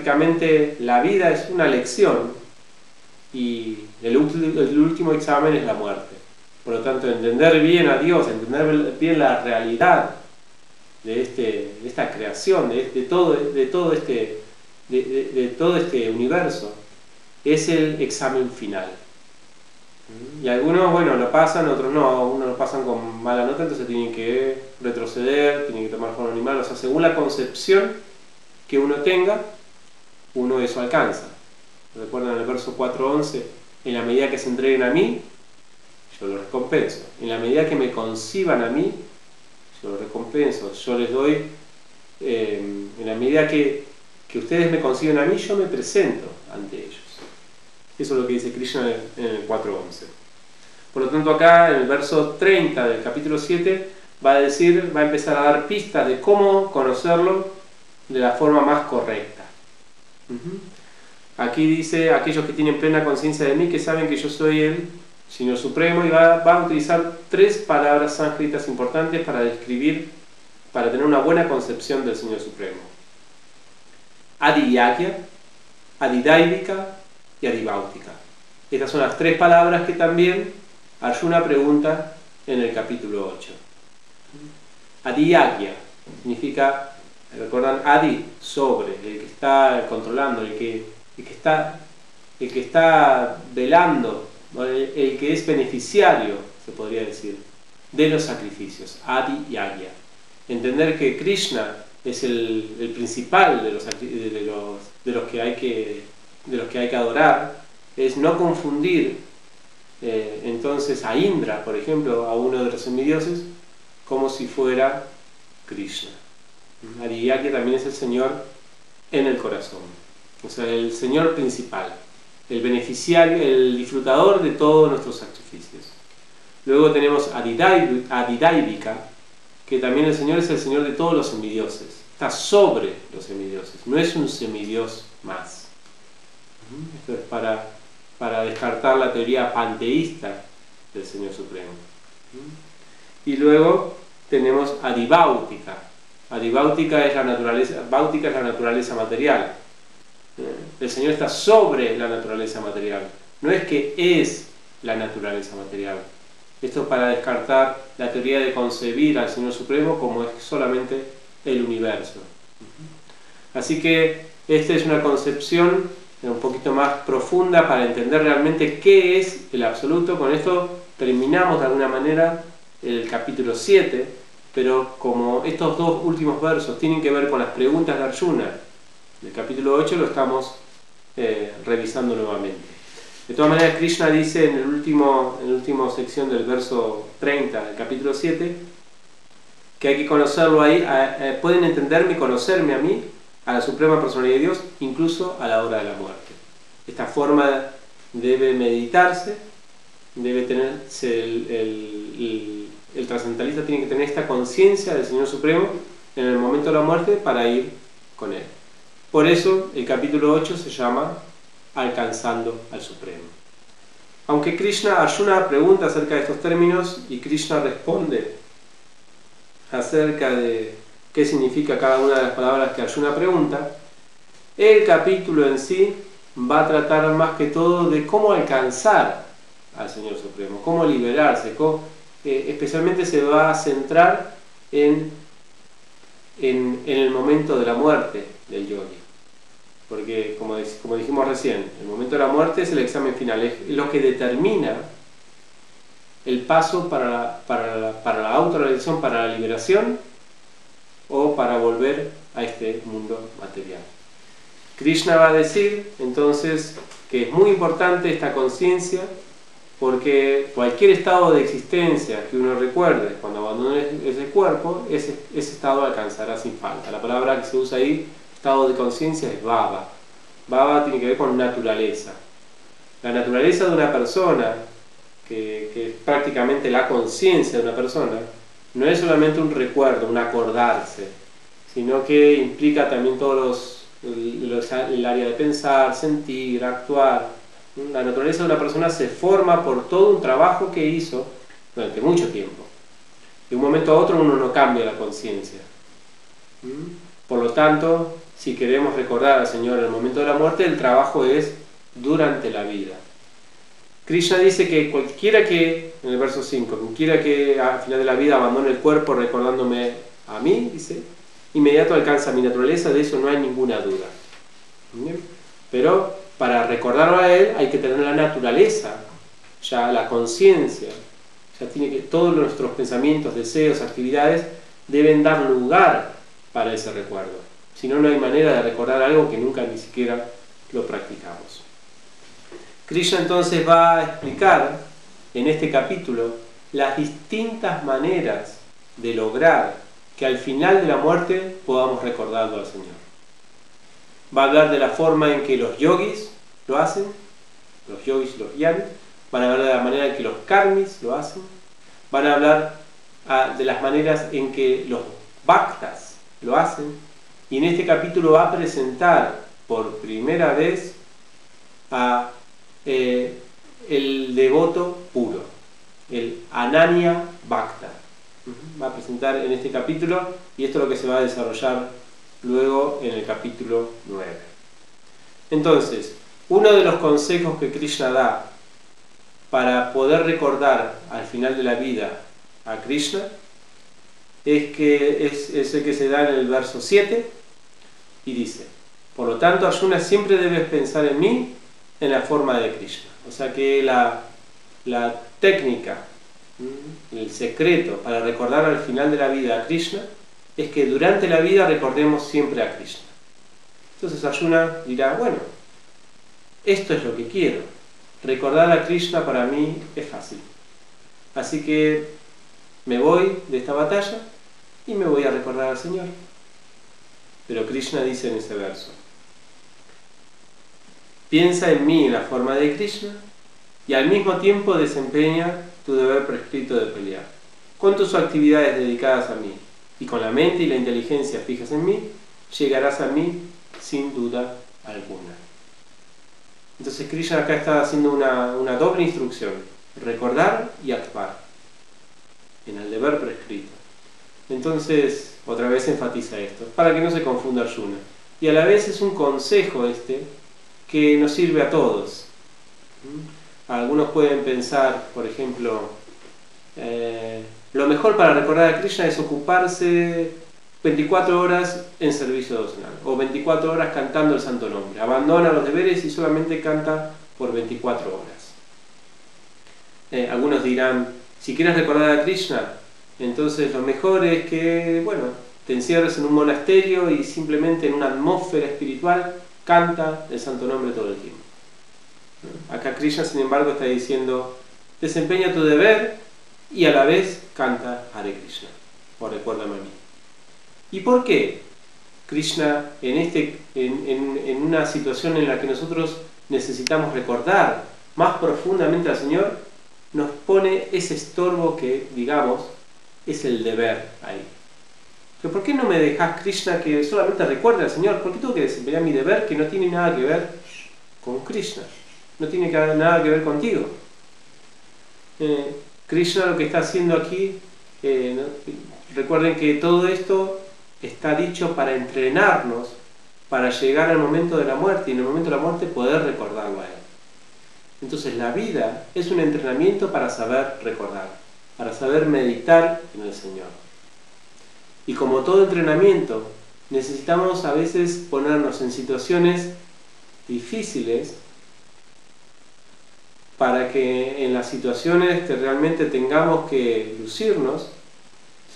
prácticamente la vida es una lección y el último examen es la muerte. Por lo tanto, entender bien a Dios, entender bien la realidad de esta creación, de todo este universo, es el examen final. Y algunos, bueno, lo pasan, otros no, unos lo pasan con mala nota, entonces tienen que retroceder, tienen que tomar forma animal, o sea, según la concepción que uno tenga, uno eso alcanza. Recuerdan el verso 4:11, en la medida que se entreguen a mí, yo lo recompenso. En la medida que me conciban a mí, yo lo recompenso. Yo les doy, en la medida que ustedes me conciben a mí, yo me presento ante ellos. Eso es lo que dice Krishna en el 4:11. Por lo tanto, acá en el verso 30 del capítulo 7 va a empezar a dar pistas de cómo conocerlo de la forma más correcta. Aquí dice, aquellos que tienen plena conciencia de mí, que saben que yo soy el Señor Supremo, y va a utilizar 3 palabras sánscritas importantes para describir, para tener una buena concepción del Señor Supremo. Adiyagya, Adidaivika y Adibhautika. Estas son las 3 palabras que también Arjuna pregunta en el capítulo 8. Adiyagya significa, recuerdan, Adi, sobre, el que está controlando, el que está velando, el que es beneficiario, se podría decir, de los sacrificios. Adiyagya. Entender que Krishna es el principal de los que hay que adorar, es no confundir entonces a Indra, por ejemplo, a uno de los semidioses, como si fuera Krishna. Adiyagya también es el Señor en el corazón, o sea, el Señor principal, el beneficiario, el disfrutador de todos nuestros sacrificios. Luego tenemos Adidaivika, que también el Señor es el Señor de todos los semidioses, está sobre los semidioses, no es un semidios más. Esto es para descartar la teoría panteísta del Señor Supremo. Y luego tenemos Adibhautika. Adibhautika es la naturaleza, Bhautika es la naturaleza material. El Señor está sobre la naturaleza material. No es que es la naturaleza material. Esto es para descartar la teoría de concebir al Señor Supremo como es solamente el universo. Así que esta es una concepción un poquito más profunda para entender realmente qué es el absoluto. Con esto terminamos de alguna manera el capítulo 7, pero como estos 2 últimos versos tienen que ver con las preguntas de Arjuna del capítulo 8, lo estamos revisando nuevamente. De todas maneras, Krishna dice en la última sección del verso 30 del capítulo 7 que hay que conocerlo ahí, pueden entenderme y conocerme a mí, a la Suprema Personalidad de Dios, incluso a la hora de la muerte. Esta forma debe meditarse, debe tenerse el trascendentalista tiene que tener esta conciencia del Señor Supremo en el momento de la muerte para ir con Él. Por eso el capítulo 8 se llama Alcanzando al Supremo. Aunque Arjuna pregunta acerca de estos términos y Krishna responde acerca de qué significa cada una de las palabras que Arjuna pregunta, el capítulo en sí va a tratar más que todo de cómo alcanzar al Señor Supremo, cómo liberarse, especialmente se va a centrar en el momento de la muerte del yogi. Porque, como dijimos recién, el momento de la muerte es el examen final, es lo que determina el paso para la autorrealización, para la liberación, o para volver a este mundo material. Krishna va a decir entonces que es muy importante esta conciencia, porque cualquier estado de existencia que uno recuerde cuando abandone ese cuerpo, ese estado alcanzará sin falta. La palabra que se usa ahí, estado de conciencia, es bhava. Bhava tiene que ver con naturaleza. La naturaleza de una persona, que es prácticamente la conciencia de una persona, no es solamente un recuerdo, un acordarse, sino que implica también todos el área de pensar, sentir, actuar. La naturaleza de una persona se forma por todo un trabajo que hizo durante mucho tiempo. De un momento a otro uno no cambia la conciencia. Por lo tanto, si queremos recordar al Señor en el momento de la muerte, el trabajo es durante la vida. Krishna dice que cualquiera que, en el verso 5, cualquiera que al final de la vida abandone el cuerpo recordándome a mí, dice, inmediato alcanza mi naturaleza, de eso no hay ninguna duda. ¿Bien? Pero para recordarlo a Él hay que tener la naturaleza, ya la conciencia, ya tiene que, todos nuestros pensamientos, deseos, actividades deben dar lugar para ese recuerdo. Si no, no hay manera de recordar algo que nunca ni siquiera lo practicamos. Krishna entonces va a explicar en este capítulo las distintas maneras de lograr que al final de la muerte podamos recordarlo al Señor. Va a hablar de la forma en que los yogis lo hacen, los yogis, los gyanis, van a hablar de la manera en que los karmis lo hacen, van a hablar de las maneras en que los bhaktas lo hacen, y en este capítulo va a presentar por primera vez a el devoto puro, el Ananya Bhakta. Va a presentar en este capítulo, y esto es lo que se va a desarrollar luego en el capítulo 9. Entonces, uno de los consejos que Krishna da para poder recordar al final de la vida a Krishna es el que se da en el verso 7 y dice: por lo tanto, Arjuna, siempre debes pensar en mí en la forma de Krishna. O sea que la técnica, el secreto para recordar al final de la vida a Krishna es que durante la vida recordemos siempre a Krishna. Entonces Arjuna dirá: bueno, esto es lo que quiero. Recordar a Krishna para mí es fácil. Así que me voy de esta batalla y me voy a recordar al Señor. Pero Krishna dice en ese verso: piensa en mí en la forma de Krishna y al mismo tiempo desempeña tu deber prescrito de pelear. Con tus actividades dedicadas a mí y con la mente y la inteligencia fijas en mí, llegarás a mí sin duda alguna. Entonces Krishna acá está haciendo una doble instrucción: recordar y actuar en el deber prescrito. Entonces, otra vez enfatiza esto, para que no se confunda Arjuna. Y a la vez es un consejo que nos sirve a todos. Algunos pueden pensar, por ejemplo, lo mejor para recordar a Krishna es ocuparse 24 horas en servicio devocional, o 24 horas cantando el santo nombre. Abandona los deberes y solamente canta por 24 horas. Algunos dirán: si quieres recordar a Krishna, entonces lo mejor es que, bueno, te encierres en un monasterio y simplemente en una atmósfera espiritual canta el santo nombre todo el tiempo. Acá Krishna, sin embargo, está diciendo: desempeña tu deber y a la vez canta Hare Krishna, o recuérdame a mí. ¿Y por qué Krishna, en una situación en la que nosotros necesitamos recordar más profundamente al Señor, nos pone ese estorbo que, digamos, es el deber ahí? ¿Pero por qué no me dejas, Krishna, que solamente recuerde al Señor? ¿Por qué tengo que desempeñar mi deber que no tiene nada que ver con Krishna? No tiene nada que ver contigo. Krishna lo que está haciendo aquí, recuerden que todo esto está dicho para entrenarnos, para llegar al momento de la muerte, y en el momento de la muerte poder recordarlo a Él. Entonces la vida es un entrenamiento para saber recordar, para saber meditar en el Señor. Y como todo entrenamiento, necesitamos a veces ponernos en situaciones difíciles para que en las situaciones que realmente tengamos que lucirnos,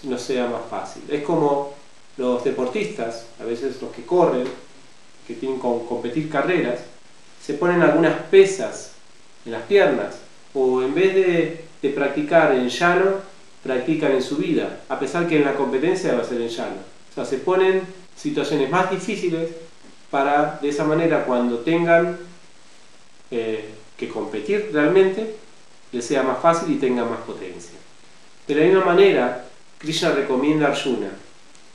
nos sea más fácil. Es como los deportistas, a veces los que corren, que tienen que competir carreras, se ponen algunas pesas en las piernas, o en vez de practicar en llano, practican en subida, a pesar que en la competencia va a ser en llano. O sea, se ponen situaciones más difíciles para, de esa manera, cuando tengan que competir realmente, les sea más fácil y tengan más potencia. De la misma manera, Krishna recomienda a Arjuna: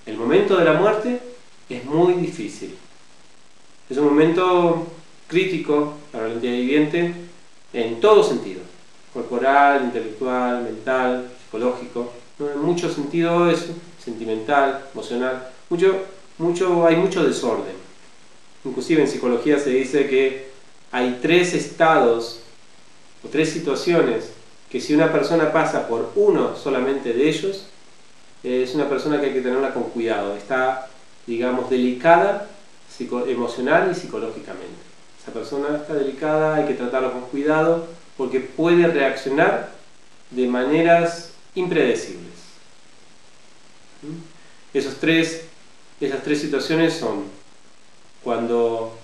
el momento de la muerte es muy difícil. Es un momento crítico para la entidad viviente en todo sentido: corporal, intelectual, mental, psicológico, ¿no? En mucho sentido eso, sentimental, emocional, hay mucho desorden. Inclusive en psicología se dice que hay 3 estados o 3 situaciones que si una persona pasa por uno solamente de ellos, es una persona que hay que tenerla con cuidado. Está, digamos, delicada emocional y psicológicamente. Esa persona está delicada, hay que tratarla con cuidado porque puede reaccionar de maneras impredecibles. Esas tres situaciones son cuando